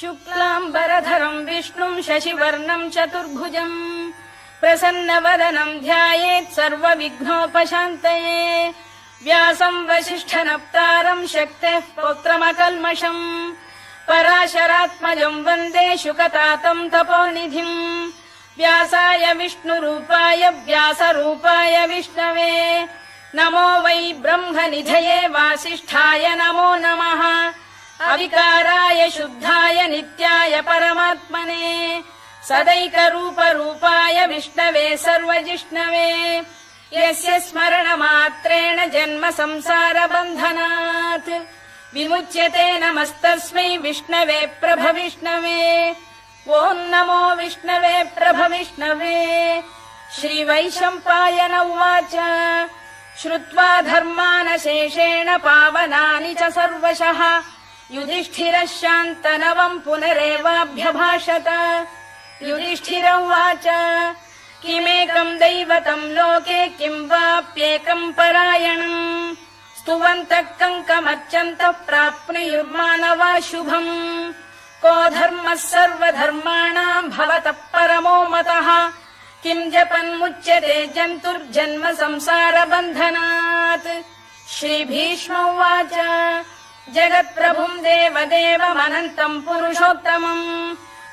शुक्लाम्बरधरं विष्णुं शशिवर्णं चतुर्भुजं प्रसन्नवदनं ध्यायेत् सर्वविघ्नोपशान्तये। व्यासं वसिष्ठनप्तारं शक्तेः पौत्रमकल्मषं पराशरात्मजं वन्दे शुकतातं तपोनिधिं। व्यासाय विष्णुरूपाय व्यासरूपाय विष्णवे नमो वै ब्रह्मनिधये वासिष्ठाय नमो नमः। अविकाराय शुद्धाय नित्याय परमात्मने सदैकरूपरूपाय विष्णवे सर्वजिष्णवे यस्य स्मरणमात्रेण जन्म संसारबन्धनात् विमुच्यते नमस्तस्मै विष्णवे प्रभविष्णवे। ॐ नमो विष्णवे प्रभविष्णवे। श्रीवैशम्पायन उवाच श्रुत्वा धर्मानशेषेण पावनानि च सर्वशः युधिष्ठिरः शान्तनवम् पुनरेवाभ्यभाषत। युधिष्ठिर उवाच किमेकम् दैवतम् लोके किम् वाप्येकम् परायणम् स्तुवन्तः कङ्कमर्चन्तः प्राप्नुयुर्मानवा शुभम्। को धर्मः सर्वधर्माणाम् भवतः परमो मतः किम् जपन्मुच्यते जन्तुर्जन्म संसारबन्धनात्। श्रीभीष्म उवाच जगत्प्रभुम् देवदेवमनन्तम् पुरुषोत्तमम्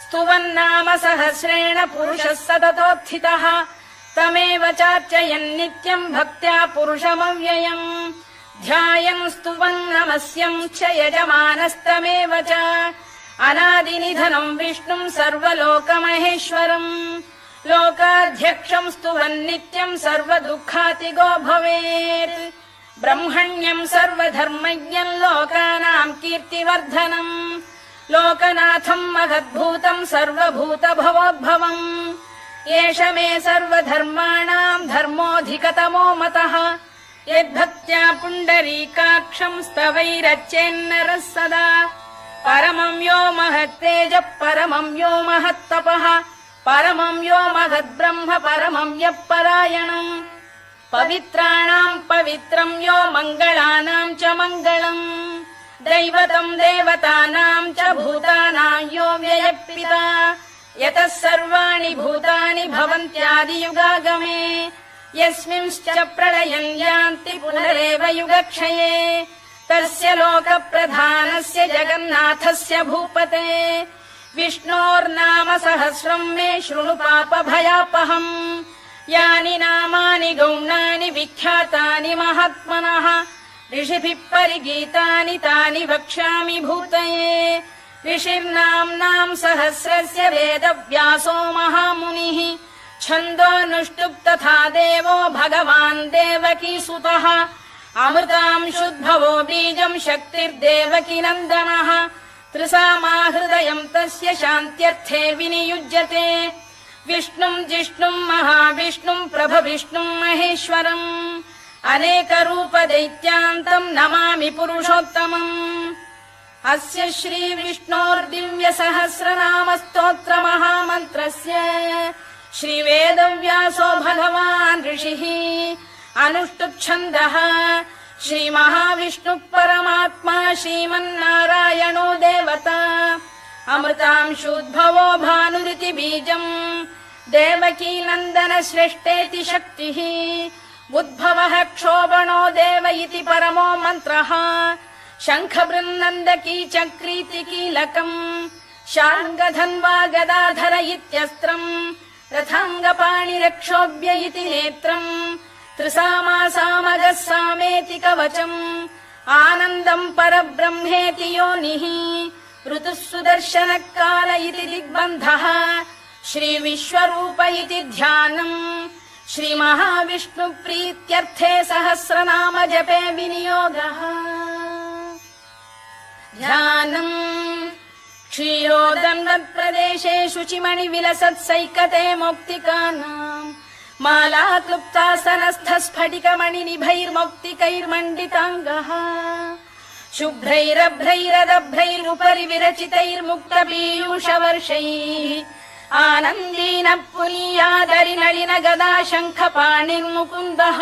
स्तुवन्नाम सहस्रेण पुरुषः सततोत्थितः तमेव चार्चयन्नित्यम् भक्त्या पुरुषमव्ययम् ध्यायन् स्तुवन् नमस्यम् च यजमानस्तमेव च अनादिनिधनम् विष्णुम् सर्वलोकमहेश्वरम् लोकाध्यक्षम् स्तुवन्नित्यम् सर्वदुःखातिगो भवेत्। ब्रह्मण्यम् सर्वधर्मज्ञम् लोकानाम् कीर्तिवर्धनम् लोकनाथम् महद्भूतम् सर्वभूतभवोद्भवम् एष मे सर्वधर्माणाम् धर्मोऽधिकतमो मतः यद्भक्त्या पुण्डरीकाक्षम् स्तवैरच्चेन्नरः सदा। परमम् यो महत्तेजः परमम् यो महत्तपः परमम् यो महद्ब्रह्म परमम् यः परायणम् पवित्राणाम् पवित्रम् यो मङ्गलानाम् च मङ्गलम् दैवतम् देवतानाम् च भूतानाम् यो व्ययपिता यतः सर्वाणि भूतानि भवन्त्यादियुगागमे यस्मिंश्च प्रलयम् यान्ति पुनरेव युगक्षये तस्य लोकप्रधानस्य जगन्नाथस्य भूपते विष्णोर्नाम सहस्रम् मे शृणु पापभयापहम्। यानि नामानि गौणानि विख्यातानि महात्मनः ऋषिभिः परिगीतानि तानि वक्ष्यामि भूतये। ऋषिर्नाम्नाम् सहस्रस्य वेदव्यासो महामुनिः छन्दोऽनुष्टुप् तथा देवो भगवान् देवकीसुतः अमृतांशुद्भवो बीजम् शक्तिर्देवकी नन्दनः त्रिसामाहृदयम् तस्य शान्त्यर्थे विनियुज्यते। विष्णुम् जिष्णुम् महाविष्णुम् प्रभविष्णुम् महेश्वरम् अनेकरूपदैत्यान्तम् नमामि पुरुषोत्तमम्। अस्य श्रीविष्णोर्दिव्यसहस्रनामस्तोत्रमहामन्त्रस्य श्रीवेदव्यासो भगवान् ऋषिः अनुष्टुप्छन्दः श्रीमहाविष्णुः परमात्मा श्रीमन्नारायणो देवता अमृतांशुद्भवो भानुरिति बीजम् देवकी नन्दन श्रेष्ठेति शक्तिः उद्भवः क्षोभणो देव इति परमो मन्त्रः शङ्खबृन्नन्दकी चक्रीति कीलकम् शार्ङ्गधन्वा गदाधर इत्यस्त्रम् रथाङ्गपाणिरक्षोभ्य इति नेत्रम् त्रिसामासामगः सामेति कवचम् आनन्दम् परब्रह्मेति योनिः ऋतुः सुदर्शनकाल इति दिग्बन्धः श्रीविश्वरूप इति ध्यानम् श्रीमहाविष्णुप्रीत्यर्थे सहस्रनाम जपे विनियोगः। ध्यानम् क्षीरोदन्वत्प्रदेशे शुचिमणिविलसत्सैकते मौक्तिकानाम् मालाक्लुप्तासनस्थ स्फटिकमणिनिभैर्मौक्तिकैर्मण्डिताङ्गः शुभ्रैरभ्रैरदभ्रैरुपरि विरचितैर्मुक्तपीयूषवर्षैः आनन्दीनः पुनीयादरिनलिन गदा शङ्खपाणिर्मुकुन्दः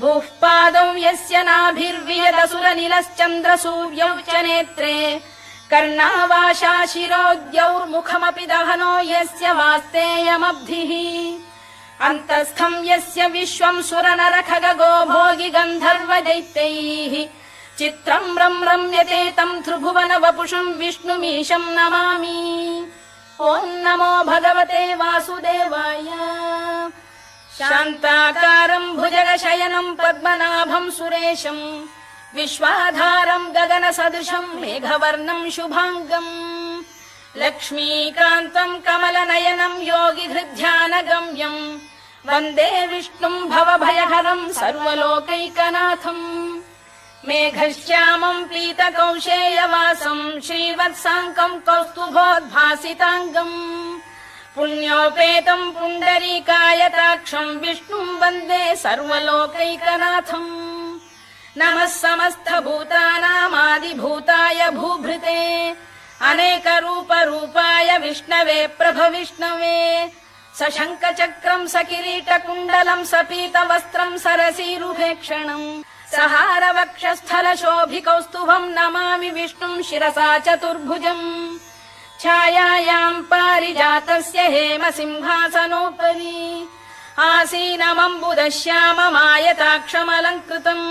भूः पादौ यस्य नाभिर्वियदसुरनिलश्चन्द्रसूर्यौ च नेत्रे कर्णावाशा शिरोद्यौर्मुखमपि दहनो यस्य वास्तेयमब्धिः अन्तस्थम् यस्य विश्वम् सुरनरखगो भोगि गन्धर्व दैत्यैः चित्रम् रम्यते तम् त्रिभुवन वपुषम् विष्णुमीशम् नमामि। ॐ नमो भगवते वासुदेवाय। शान्ताकारम् भुजगशयनम् पद्मनाभम् सुरेशम् विश्वाधारम् गगनसदृशम् मेघवर्णम् शुभाङ्गम् लक्ष्मीकान्तम् कमलनयनम् योगिहृद्ध्यानगम्यम् वन्दे विष्णुम् भवभयहरम् सर्वलोकैकनाथम्। मेघश्यामम् पीतकौशेयवासम् श्रीवत्साङ्कम् कौस्तुभोद्भासिताङ्गम् पुण्योपेतम् पुण्डरीकायताक्षम् विष्णुम् वन्दे सर्वलोकैकनाथम्। नमः समस्तभूतानामादिभूताय भूभृते अनेकरूपरूपाय विष्णवे प्रभविष्णवे सशङ्खचक्रम् सकिरीटकुण्डलम् सपीतवस्त्रम् सरसीरुभेक्षणम् सहारवक्षस्थलशोभिकौस्तुभम् नमामि विष्णुम् शिरसा चतुर्भुजम्। छायायाम् पारिजातस्य हेमसिंहासनोपरि आसीनमम्बुदश्याममायताक्षमलङ्कृतम्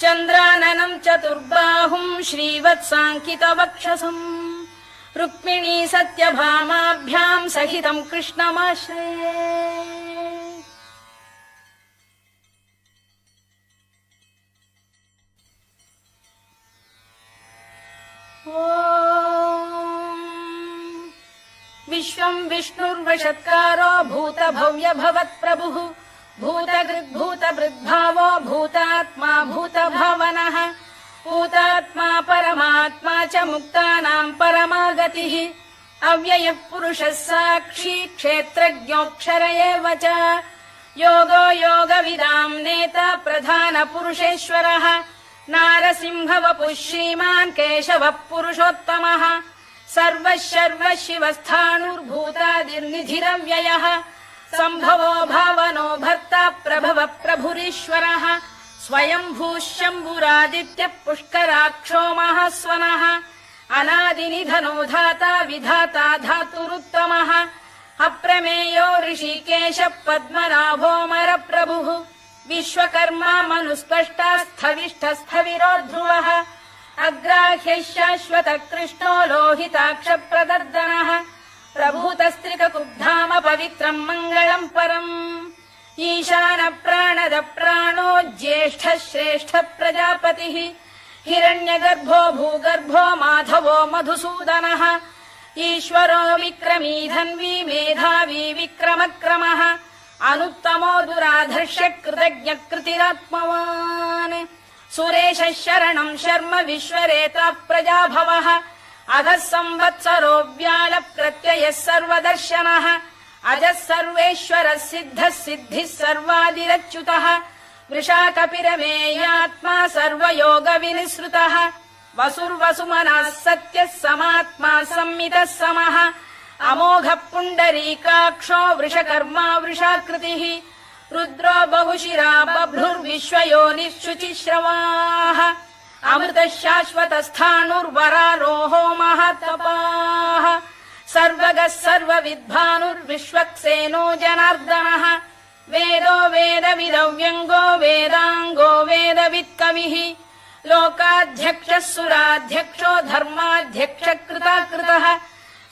चन्द्राननम् चतुर्बाहुम् श्रीवत्साङ्कितवक्षसम् रुक्मिणी सत्यभामाभ्याम् सहितम् कृष्णमाश्रये। विश्वम् विष्णुर्वषत्कारो भूतभव्य भवत्प्रभुः भूतकृद्भूतभृद्भावो भूतात्मा भूतभावनः भूतात्मा परमात्मा च मुक्तानाम् परमागतिः अव्ययः पुरुषः साक्षी क्षेत्रज्ञोऽक्षर एव च योगो योगविदाम् नेता प्रधानपुरुषेश्वरः नारसिंहवपुः श्रीमान् केशवः पुरुषोत्तमः सर्वः शर्वः शिवस्थाणुर्भूतादिर्निधिरव्ययः सम्भवो भावनो भर्ता प्रभवः प्रभुरीश्वरः स्वयम्भूः शम्भुरादित्यः पुष्कराक्षो महास्वनः अनादिनिधनो धाता विधाता धातुरुत्तमः अप्रमेयो ऋषिकेशः पद्मनाभोऽमरप्रभुः विश्वकर्मा मनुस्पष्टा स्थविष्ठस्थविरो ध्रुवः अग्राह्यः शाश्वत कृष्णो लोहिताक्षप्रदर्दनः प्रभूतस्त्रिककुब्धाम पवित्रम् मङ्गलम् परम् ईशान प्राणद प्राणो ज्येष्ठः श्रेष्ठः प्रजापतिः हिरण्यगर्भो भूगर्भो माधवो मधुसूदनः ईश्वरो विक्रमी धन्वी मेधावी विक्रमक्रमः अनुत्तमो दुराधर्ष कृतज्ञ कृतिरात्मवान् सुरेशः शरणम् शर्म विश्वरेता प्रजाभवः अधः संवत्सरो व्याल प्रत्ययः सर्वदर्शनः अजः सर्वेश्वरः सिद्धः सिद्धिः सर्वादिरच्युतः वृषाकपिरमेयात्मा सर्वयोगविनिसृतः वसुर्वसुमनः सत्यः समात्मा संमितः समः अमोघः पुण्डरीकाक्षो वृषकर्मा वृषाकृतिः रुद्रो बहुशिरा बभ्रुर्विश्वयोनिः शुचिश्रवाः अमृतः शाश्वतस्थाणुर्वरारोहो महातपाः सर्वगः सर्वविद्भानुर्विश्वक्सेनो जनार्दनः वेदो वेदविदव्यङ्गो वेदाङ्गो वेदवित्कविः लोकाध्यक्षः सुराध्यक्षो धर्माध्यक्षः कृताकृतः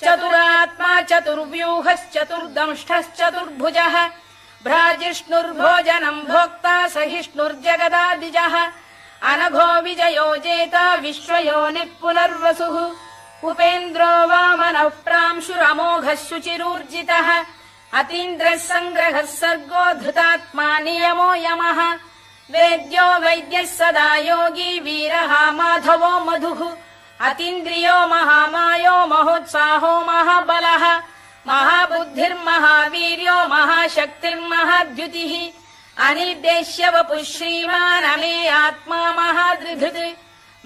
चतुरात्मा चतुर्व्यूहश्चतुर्दंष्टश्चतुर्भुजः भ्राजिष्णुर्भोजनम् भोक्ता सहिष्णुर्जगदादिजः अनघो विजयो जेता विश्वयोनिः पुनर्वसुः उपेन्द्रो वामनः प्रांशुरमोघः शुचिरूर्जितः अतीन्द्रः सङ्ग्रहः सर्गो धृतात्मा नियमो यमः वेद्यो वैद्यः सदा योगी वीरः माधवो मधुः अतीन्द्रियो महामायो महोत्साहो महाबलः महाबुद्धिर्महावीर्यो महाशक्तिर्महाद्युतिः अनिर्देश्य वपुः श्रीमान् अमेयात्मा महादृधृत्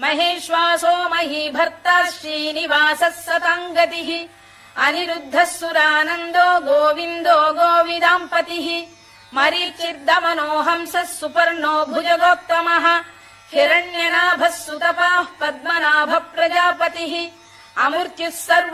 महेश्वासो महीभर्ता श्रीनिवासः सताङ्गतिः अनिरुद्धः सुरानन्दो गोविन्दो गोविदाम्पतिः मरीचिर्दमनो हंसः सुपर्णो भुजगोत्तमः हिरण्यनाभः सुतपाः पद्मनाभः प्रजापतिः अमृत्युः सर्व